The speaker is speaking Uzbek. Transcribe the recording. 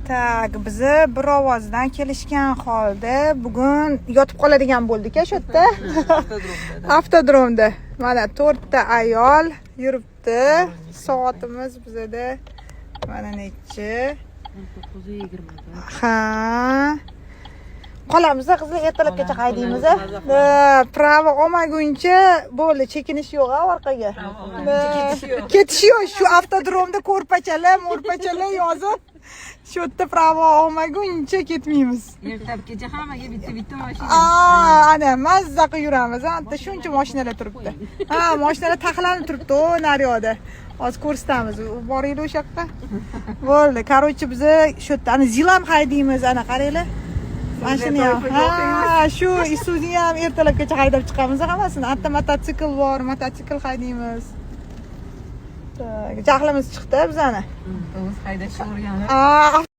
Tak, bizi bir ovozdan kelishgan holda bugun yotib qoladigan bo'ldik-a shu yerda. Avtodromda. Mana 4 ta ayol yuribdi. Soatimiz bizda mana nechi? 9:20. Ha. Qolamiz qizlar ertalabgacha qaydaymiz. Pravo olmaguncha bo'ldi, chekinish yo'q orqaga. Ketish yo'q. Shu avtodromda ko'rpachalar, mo'rpachalar yozib shu yerda pravo olmaguncha ketmaymiz. Ertalabgacha hammaga bitta mashina. Ana mazza qilib yuramiz. Anta shuncha mashinalar turibdi. Ha, mashinalar taxlanib turibdi, o naryoqda. Hozir ko'rsatamiz. Boringlar o'sha yoqqa. Bo'ldi. Qarochi biz shu yerda ana zilam haydaymiz, ana qaranglar. Mashina ham. Ha, shu Isuzu ham ertalabgacha haydab chiqamiz hammasini. Atta mototsikl bor, mototsikl haydaymiz. Jahlimiz chiqdi bizani. O'z haydashga o'rganib.